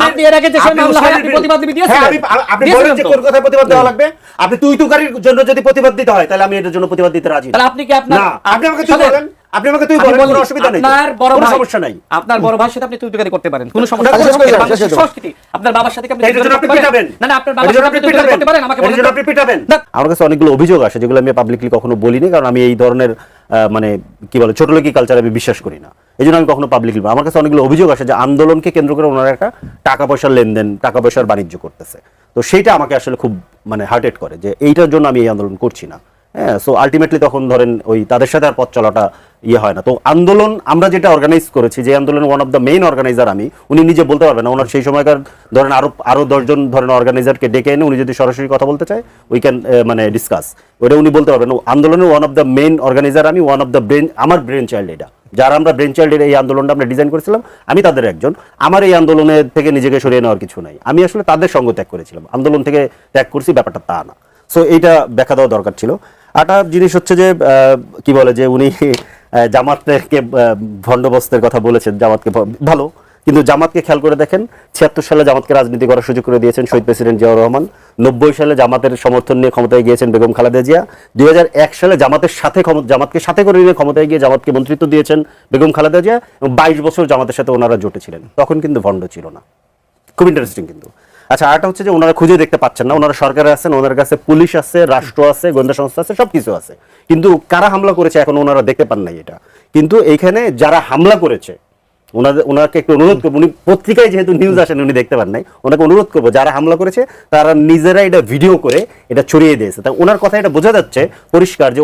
আপনি এর আগে যে মামলা হয় আপনি প্রতিবাদ দিয়েছিলেন। আপনি বলেন যে কোন কথায় প্রতিবাদ দেওয়া লাগবে, আপনি তুই-তুকারির জন্য যদি প্রতিবাদ দিতে হয় তাহলে আমি এটার জন্য প্রতিবাদ দিতে রাজি। তাহলে আপনি কি আপনার আপনি আমাকে তুই বলেন, আপনি আমাকে তুই বলেন, কোনো অসুবিধা নেই, কোনো সমস্যা নাই। আপনার বড় ভাইয়ের সাথে আপনি তুই-তুকারি করতে পারেন, কোনো সমস্যা নেই। সংস্কৃতি আপনার বাবার সাথে আপনি পিটাবেন না, আপনার বাবার সাথে আপনি তুই-তুকারি করতে পারেন, আমাকে বলেন আপনি পিটাবেন। আমার কাছে অনেকগুলো অভিযোগ আসে যেগুলো আমি পাবলিকলি কখনো বলিনি, কারণ আমি এই ধরনের মানে কি বলে ছোটলোকি কালচার আমি বিশ্বাস করি না, এই জন্য আমি কখনো পাবলিকলি। আমার কাছে অনেকগুলো অভিযোগ আসে যে আন্দোলনকে কেন্দ্র করে ওনারা একটা টাকা পয়সার লেনদেন, টাকা পয়সার বাণিজ্য করতেছে। তো সেইটা আমাকে আসলে খুব মানে হার্টেড করে যে এইটার জন্য আমি এই আন্দোলন করছি না। হ্যাঁ, সো আলটিমেটলি তখন ধরেন ওই তাদের সাথে আর পথ চলাটা হয় না। তো আন্দোলন আমরা যেটা অর্গানাইজ করেছি, যে আন্দোলনের one of the main organiser আমি, উনি নিজে বলতে পারবেন না, ওনার সেই সময়কার ধরেন আরো 10 জন ধরেন অর্গানাইজারকে ডেকে এনে উনি যদি সরাসরি কথা বলতে চায় উই ক্যান মানে ডিসকাস, ওটা উনি বলতে পারবেন। আন্দোলনের one of the main organiser আমি, ওয়ান অফ দ্য ব্রেন, আমার ব্রেন চাইল্ড এটা, যারা আমরা ব্রেন চাইল্ডের এই আন্দোলনটা আমরা ডিজাইন করেছিলাম, আমি তাদের একজন। আমার এই আন্দোলনের থেকে নিজেকে সরিয়ে নেওয়ার কিছু নাই, আমি আসলে তাদের সঙ্গ ত্যাগ করেছিলাম, আন্দোলন থেকে ত্যাগ করছি, ব্যাপারটা তা না। সো এইটা দেখা দেওয়া দরকার ছিল। একটা জিনিস হচ্ছে যে কি বলে যে উনি জামাতকে ভণ্ডবস্তের কথা বলেছেন, জামাতকে ভালো, কিন্তু জামাতকে খেয়াল করে দেখেন 76 সালে জামাতকে রাজনীতি করার সুযোগ করে দিয়েছেন শহীদ প্রেসিডেন্ট জিয়াউর রহমান, 90 সালে জামাতের সমর্থন নিয়ে ক্ষমতায় গিয়েছেন বেগম খালেদা জিয়া, 2001 সালে জামাতকে সাথে করে নিয়ে ক্ষমতায় গিয়ে জামাতকে মন্ত্রিত্ব দিয়েছেন বেগম খালেদা জিয়া, এবং 22 বছর জামাতের সাথে ওনারা জোটে ছিলেন, তখন কিন্তু ভণ্ড ছিল না। খুব ইন্টারেস্টিং কিন্তু। আচ্ছা, আরেকটা হচ্ছে যে ওনারা খুঁজে দেখতে পাচ্ছেন না, ওনারা সরকারে আছেন, ওনার কাছে পুলিশ আছে, রাষ্ট্র আছে, গোয়েন্দা সংস্থা আছে, সবকিছু আছে, কিন্তু কারা হামলা করেছে এখন ওনারা দেখতে পান নাই এটা। কিন্তু এইখানে যারা হামলা করেছে ওনাকে একটু অনুরোধ করবো, উনি পত্রিকায় যেহেতু নিউজ আসেন উনি দেখতে পান নাই, ওনাকে অনুরোধ করবো যারা হামলা করেছে তারা নিজেরা এটা ভিডিও করে এটা ছড়িয়ে দিয়েছে। তা ওনার কথা এটা বোঝা যাচ্ছে পরিষ্কার যে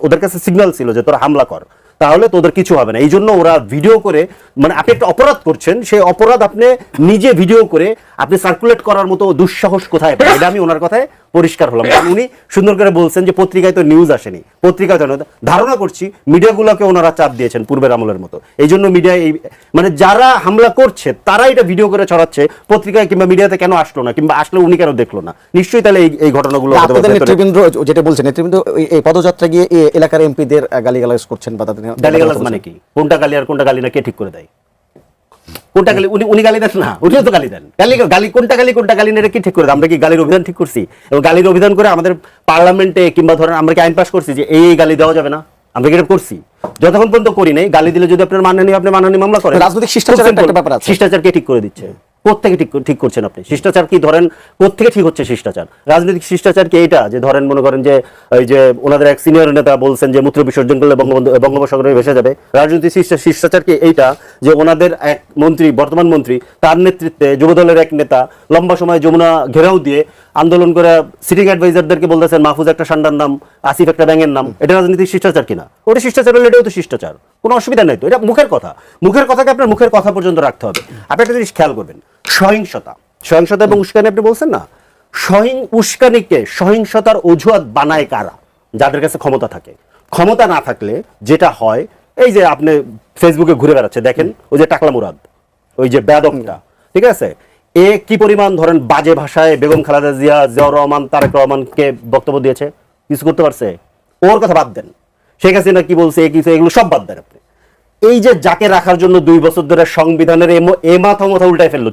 ওদের কাছে সিগন্যাল ছিল যে তোরা হামলা কর, তাহলে তোদের কিছু হবে না। এই জন্য ওরা ভিডিও করে, মানে আপনি একটা অপরাধ করছেন, সেই অপরাধ আপনি নিজে ভিডিও করে আপনি সার্কুলেট করার মতো দুঃসাহস কোথায় পায়? এটা আমি ওনার কথায় পরিষ্কার হলাম, কারণ উনি সুন্দর করে বলছেন যে পত্রিকায় তো নিউজ আসেনি, পত্রিকায় ধারণা করছি মিডিয়াগুলোকে ওনারা চাপ দিয়েছেন পূর্বের আমলের মতো। এই জন্য মিডিয়া মানে যারা হামলা করছে তারা এটা ভিডিও করে ছড়াচ্ছে, পত্রিকায় কিংবা মিডিয়াতে কেন আসলো না, কিংবা আসলে উনি কেন দেখলো না? নিশ্চয়ই তাহলে এই ঘটনাগুলো নেতৃবৃন্দ যেটা বলছেন, নেতৃবৃন্দ এই পদযাত্রা গিয়ে এলাকার এমপিদের গালিগালাজ করছেন বা তাদের গালিগালাজ মানে কি? কোনটা গালি আর কোনটা গালি না কে ঠিক করে দেয়? কোনটা গালি? উনি গালি দেন না, উনিও তো গালি দেন। গালি কোনটা গালি না কি ঠিক করে দেয়? আমরা কি গালির অভিধান ঠিক করছি? এবং গালির অভিধান করে আমাদের পার্লামেন্টে কিংবা ধরেন আমরা কি আইন পাস করছি যে এই গালি দেওয়া যাবে না? আমরা কি এটা করছি? যতক্ষণ পর্যন্ত করি নাই, গালি দিলে যদি আপনার মানহানি, আপনি মানহানি মামলা করেন। রাজনৈতিক শিষ্টাচারের একটা ব্যাপার আছে। শিষ্টাচার কে ঠিক করে দিচ্ছে? কোত্থেকে ঠিক করছেন আপনি? শিষ্টাচার কি ধরেন কোত্থেকে ঠিক হচ্ছে শিষ্টাচার? রাজনৈতিক শিষ্টাচার কি এইটা যে ধরেন মনে করেন যে ওই যে ওনাদের এক সিনিয়র নেতা বলছেন যে মূত্র বিসর্জন করলে বঙ্গোপসাগরে ভেসে যাবে? রাজনৈতিক শিষ্টাচার কি এইটা যে ওনাদের এক মন্ত্রী, বর্তমান মন্ত্রী, তার নেতৃত্বে যুবদলের এক নেতা লম্বা সময় যমুনা ঘেরাও দিয়ে আন্দোলন করে সিটিং অ্যাডভাইজারদেরকে বলতেছেন মাহফুজ একটা সান্ডার নাম, আসিফ একটা ব্যাঙের নাম, এটা রাজনৈতিক শিষ্টাচার কিনা? ওটা শিষ্টাচার হলে এটাও তো শিষ্টাচার, কোনো অসুবিধা নেই তো। এটা মুখের কথা, মুখের কথাকে আপনার মুখের কথা পর্যন্ত রাখতে হবে। আপনি একটা জিনিস খেয়াল করবেন, সহিংসতা এবং উস্কানি আপনি বলছেন না, উস্কানিকে সহিংসতার অজুহাত বানায় কারা? যাদের কাছে ক্ষমতা থাকে। ক্ষমতা না থাকলে যেটা হয়, এই যে আপনি ফেসবুকে ঘুরে বেড়াচ্ছে দেখেন, ওই যে টাকলা মুরাদ, ওই যে বেদমটা, ঠিক আছে, এ কি পরিমাণ ধরেন বাজে ভাষায় বেগম খালেদা জিয়া, জিয়াউর রহমান, তারেক রহমানকে বক্তব্য দিয়েছে, কিছু করতে পারছে? ওর কথা বাদ দেন, শেখ হাসিনা কি বলছে, এগুলো সব বাদ দেন আপনি। এই যে যাকে রাখার জন্য 2 বছর ধরে সংবিধানের মাথা উল্টায় ফেললো,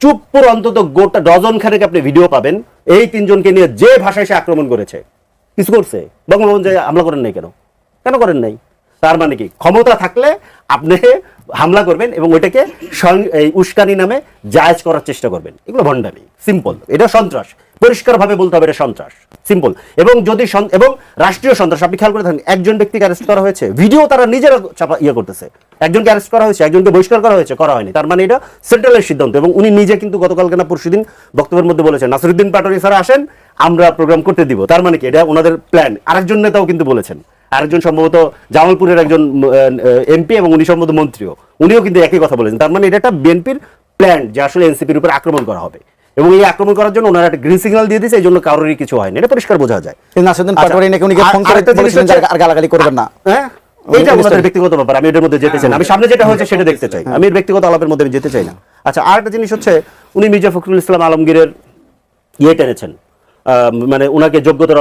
চুপ্পুর অন্তত গোটা ডজন খানেক আপনি ভিডিও পাবেন এই 3 জনকে নিয়ে যে ভাষায় সে আক্রমণ করেছে। কিছু করছে? বঙ্গভবন যে হামলা করেন নাই কেন করেন নাই? তার মানে কি ক্ষমতা থাকলে আপনি হামলা করবেন এবং ওইটাকে উস্কানি নামে জায়েজ করার চেষ্টা করবেন। এগুলো ভণ্ডামি, সিম্পল। এটা সন্ত্রাস, পরিষ্কারভাবে বলতে হবে এটা সন্ত্রাস, সিম্পল। এবং যদি এবং রাষ্ট্রীয় সন্ত্রাস, আপনি খেয়াল করে থাকেন একজন ব্যক্তিকে অ্যারেস্ট করা হয়েছে, ভিডিও তারা নিজেরা চাপা করতেছে, একজনকে অ্যারেস্ট করা হয়েছে, একজনকে বহিষ্কার করা হয়েছে, করা হয়নি। তার মানে এটা সেন্ট্রালের সিদ্ধান্ত। এবং উনি নিজে কিন্তু গতকালকে না পরশুদিন বক্তব্যের মধ্যে বলেছেন নাসিরউদ্দিন পাটোয়ারি স্যার আসেন, আমরা প্রোগ্রাম করতে দিব। তার মানে কি এটা ওনাদের প্ল্যান। আরেকজন নেতাও কিন্তু বলেছেন, আরেকজন সম্ভবত জামালপুরের একজন এমপি এবং উনি সম্ভবত মন্ত্রীও, উনিও কিন্তু একই কথা বলেছেন। তার মানে এটা একটা বিএনপির প্ল্যান যে আসলে এনসিপির উপর আক্রমণ করা হবে, এবং এই আক্রমণ করার জন্য ওনারা একটা গ্রিন সিগন্যাল দিয়ে দিয়েছে, এই জন্য কারোরই কিছু হয়নি, এটা পরিষ্কার বোঝা যায়। নাসিরউদ্দিন পাটোয়ারি নাকি উনিকে ফোন করে বলেছিলেন যে আর গালাগালি করবেন না। হ্যাঁ, এইটা আমাদের ব্যক্তিগত ব্যাপার, আমি এটার মধ্যে যেতে চাই না। আমি সামনে যেটা হয়েছে সেটা দেখতে চাই, আমি ব্যক্তিগত আলাপের মধ্যে যেতে চাই না। আচ্ছা, আরেকটা জিনিস হচ্ছে উনি মির্জা ফখরুল ইসলাম আলমগীরের টেনেছেন, মানে ওনাকে যোগ্যতা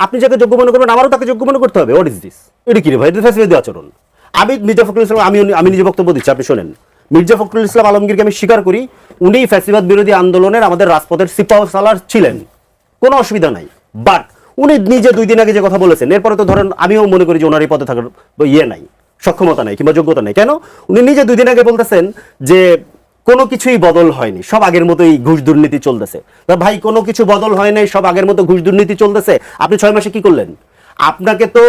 আপনি যাকে যোগ্য মনে করবেন আমারও তাকে যোগ্য মনে করতে হবে। What is this? এটা কি রে ভাই? এটা ফ্যাসিবাদী আচরণ। আমি মির্জা ফখরুল ইসলাম আমি নিজে বক্তব্য দিচ্ছি, আপনি শোনেন। মির্জা ফখরুল ইসলাম আলমগীরকে আমি স্বীকার করি, উনি ফ্যাসিবাদ বিরোধী আন্দোলনের আমাদের রাজপথের সিপাহ সালার ছিলেন, কোনো অসুবিধা নাই। বাট উনি নিজে 2 দিন আগে যে কথা বলেছেন, এরপরে তো ধরেন আমিও মনে করি যে ওনার এই পদে থাকার নাই, সক্ষমতা নাই কিংবা যোগ্যতা নাই। কেন? উনি নিজে 2 দিন আগে বলতেছেন যে কোনো কিছুই বদল হয়নি, সব আগের মতোই ঘুষ দুর্নীতি চলতেছে। ভাই কোনো কিছু বদল হয় নাই, সব আগের মতো ঘুষ দুর্নীতি চলতেছে। আপনি 6 মাসে কি করলেন? আপনাকে তো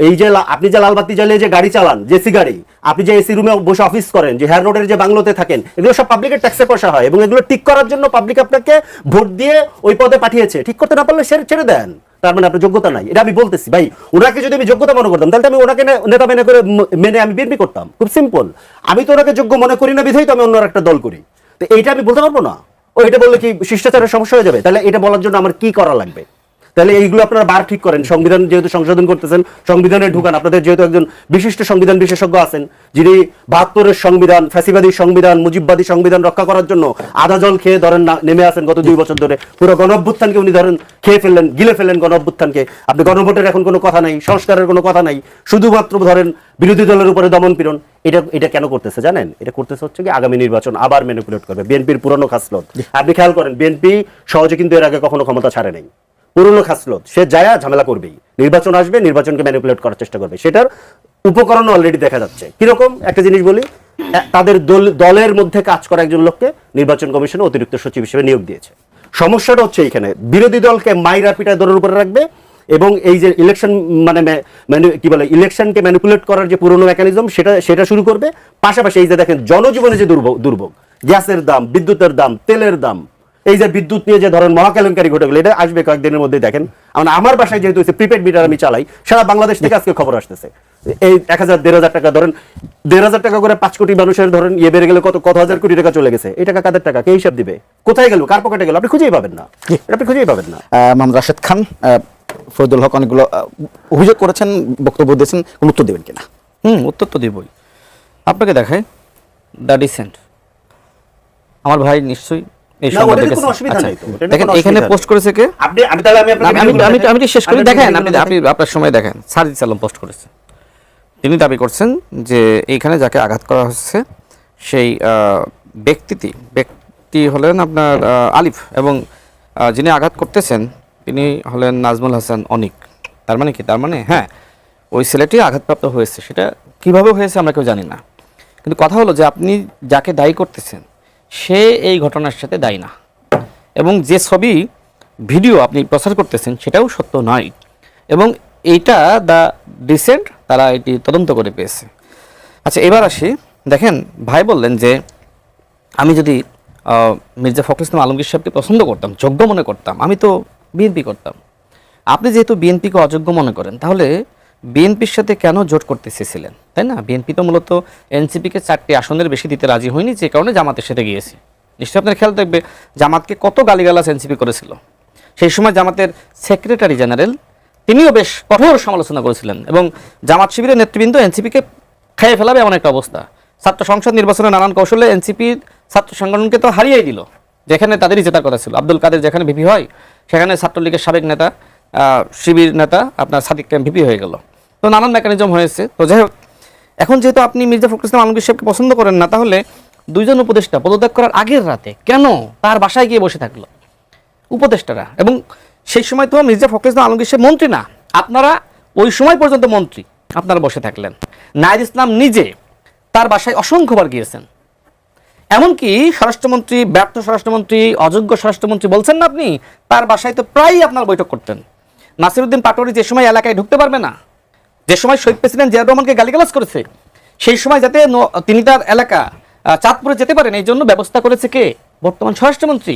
এই যে আপনি যে লালবাতি জ্বালিয়ে যে গাড়ি চালান, জেসি গাড়ি, আপনি যে এসি রুমে বসে অফিস করেন, যে হেয়ার রোডের যে বাংলোতে থাকেন, এগুলো সব পাবলিকের ট্যাক্সে পয়সা হয়, এবং এগুলো ঠিক করার জন্য পাবলিক আপনাকে ভোট দিয়ে ওই পদে পাঠিয়েছে। ঠিক করতে না পারলে ছেড়ে দেন, তার মানে আপনার যোগ্যতা নাই। এটা আমি বলতেছি ভাই, ওনাকে যদি আমি যোগ্যতা মনে করতাম তাহলে আমি ওনাকে নেতা মেনে আমি বিএনপি করতাম। খুব সিম্পল। আমি তো ওনাকে যোগ্য মনে করি না বিধায় তো আমি অন্য একটা দল করি। তো এইটা আমি বলতে পারবো না। ও এটা বললে কি শিষ্টাচারের সমস্যা হয়ে যাবে? তাহলে এটা বলার জন্য আমার কি করা লাগবে? তাহলে এইগুলো আপনারা বার ঠিক করেন। সংবিধান যেহেতু সংশোধন করতেছেন, সংবিধানে ঢুকান। আপনাদের যেহেতু একজন বিশিষ্ট সংবিধান বিশেষজ্ঞ আছেন, যিনি 72-এর সংবিধান, ফ্যাসিবাদী সংবিধান, মুজিববাদী সংবিধান রক্ষা করার জন্য আধা জল খেয়ে ধরেন নেমে আসেন গত 2 বছর ধরে। পুরো গণঅভ্যুত্থানকে উনি ধরেন খেয়ে ফেললেন, গিলে ফেললেন গণঅভ্যুত্থানকে। আপনি গণভোটের এখন কোনো কথা নাই, সংস্কারের কোনো কথা নাই, শুধুমাত্র ধরেন বিরোধী দলের উপরে দমন পীড়ন। এটা কেন করতেছে জানেন? এটা করতেছে হচ্ছে কি আগামী নির্বাচন আবার ম্যানিপুলেট করবে। বিএনপির পুরনো খাসলত আপনি খেয়াল করেন, বিএনপি সহজে কিন্তু এর আগে কখনো ক্ষমতা ছাড়ে নাই। পুরনো খাসলত, সে যায়া ঝামেলা করবেই। নির্বাচন আসবে, নির্বাচনকে ম্যানিপুলেট করার চেষ্টা করবে। সেটার উপকরণ অলরেডি দেখা যাচ্ছে। কিরকম? একটা জিনিস বলি, তাদের দলের মধ্যে কাজ করা একজন লোককে নির্বাচন কমিশনে অতিরিক্ত সচিব হিসেবে নিয়োগ দিয়েছে। সমস্যাটা হচ্ছে এইখানে, বিরোধী দলকে মাইরা পিটায় দলের উপরে রাখবে, এবং এই যে ইলেকশন কি বলে ইলেকশনকে ম্যানিপুলেট করার যে পুরনো মেকানিজম সেটা শুরু করবে। পাশাপাশি এই যে দেখেন জনজীবনে যে দুর্ভোগ, গ্যাসের দাম, বিদ্যুতের দাম, তেলের দাম, এই যে বিদ্যুৎ নিয়ে যে ধরেন মহাকেলেঙ্কারি ঘটে গেল, এটা আসবে কয়েকদিনের মধ্যে। দেখেন আমার বাসায় যেহেতু প্রিপেড মিটার আমি চালাই, সারা বাংলাদেশ থেকে আজকে খবর আসতেছে এই 1000-1500 টাকা, ধরেন 1500 টাকা করে 5 কোটি মানুষের ধরেন বেড়ে গেলে কত হাজার কোটি টাকা চলে গেছে। এই টাকা কাদের টাকা? কে হিসাব দিবে? কোথায় গেল? কার পকেটে গেল? আপনি খুঁজেই পাবেন না। মোহাম্মদ রাশেদ খান, ফরিদুল হক অনেকগুলো অভিযোগ করেছেন, বক্তব্য দিয়েছেন, কোন উত্তর দেবেন কিনা? উত্তর তো দেবই। আপনাকে দেখায় দ্য ডিসেন্ট, আমার ভাই নিশ্চয়ই এই সম্বন্ধে দেখেন এখানে পোস্ট করেছে কে? আমি শেষ করি। দেখেন আপনি আপনার সময় দেখেন, সাজিদ আলম পোস্ট করেছে। তিনি দাবি করছেন যে এইখানে যাকে আঘাত করা হচ্ছে সেই ব্যক্তি হলেন আপনার আলিফ, এবং যিনি আঘাত করতেছেন তিনি হলেন নাজমুল হাসান অনিক। তার মানে কি? তার মানে হ্যাঁ, ওই ছেলেটি আঘাতপ্রাপ্ত হয়েছে। সেটা কিভাবে হয়েছে আমরা কেউ জানি না, কিন্তু কথা হলো যে আপনি যাকে দায়ী করতেছেন সে এই ঘটনার সাথে দায়ী না, এবং যে ছবি ভিডিও আপনি প্রচার করতেছেন সেটাও সত্য নয়, এবং এইটা দ্য ডিসেন্ট তারা এটি তদন্ত করে পেয়েছে। আচ্ছা, এবার আসি। দেখেন, ভাই বললেন যে আমি যদি মির্জা ফখরুল ইসলাম আলমগীর সাহেবকে পছন্দ করতাম, যোগ্য মনে করতাম, আমি তো বিএনপি করতাম। আপনি যেহেতু বিএনপিকে অযোগ্য মনে করেন, তাহলে বিএনপির সাথে কেন জোট করতে চেয়েছিলেন? তাই না? বিএনপি তো মূলত এনসিপিকে 4টি আসনের বেশি দিতে রাজি হয়নি, যে কারণে জামাতের সাথে গিয়েছে। নিশ্চয়ই আপনার খেয়াল থাকবে জামাতকে কত গালিগালাজ এনসিপি করেছিল। সেই সময় জামাতের সেক্রেটারি জেনারেল তিনিও বেশ কঠোর সমালোচনা করেছিলেন, এবং জামাত শিবিরের নেতৃবৃন্দ এনসিপিকে খেয়ে ফেলাবে এমন একটা অবস্থা। ছাত্র সংসদ নির্বাচনে নানান কৌশলে এনসিপির ছাত্র সংগঠনকে তো হারিয়েই দিল, যেখানে তাদেরই জেতার কথা ছিল। আব্দুল কাদের যেখানে ভিপি হয়, সেখানে ছাত্রলীগের সাবেক নেতা শিবির নেতা আপনার সাদিক কায়েম ভিপি হয়ে গেল। তো নানান মেকানিজম হয়েছে। তো যাই হোক, এখন যেহেতু আপনি মির্জা ফখরুল ইসলাম আলমগীর সাহেবকে পছন্দ করেন না, তাহলে 2 জন উপদেষ্টা পদত্যাগ করার আগের রাতে কেন তার বাসায় গিয়ে বসে থাকলো উপদেষ্টারা? এবং সেই সময় তো মির্জা ফখরুল ইসলাম আলমগীর সাহেব মন্ত্রী না, আপনারা ওই সময় পর্যন্ত মন্ত্রী, আপনারা বসে থাকলেন। নাহিদ ইসলাম নিজে তার বাসায় অসংখ্যবার গিয়েছেন, এমনকি স্বরাষ্ট্রমন্ত্রী, ব্যর্থ স্বরাষ্ট্রমন্ত্রী, অযোগ্য স্বরাষ্ট্রমন্ত্রী বলছেন না আপনি, তার বাসায় তো প্রায়ই আপনার বৈঠক করতেন। নাসিরউদ্দিন পাটোয়ারি যে সময় এলাকায় ঢুকতে পারবে না, যে সময় শহীদ প্রেসিডেন্ট জিয়াউর রহমানকে গালিগালাজ করেছে, সেই সময় যাতে তিনি তার এলাকা চাঁদপুরে যেতে পারেন, এই জন্য ব্যবস্থা করেছে কে? বর্তমান স্বরাষ্ট্রমন্ত্রী।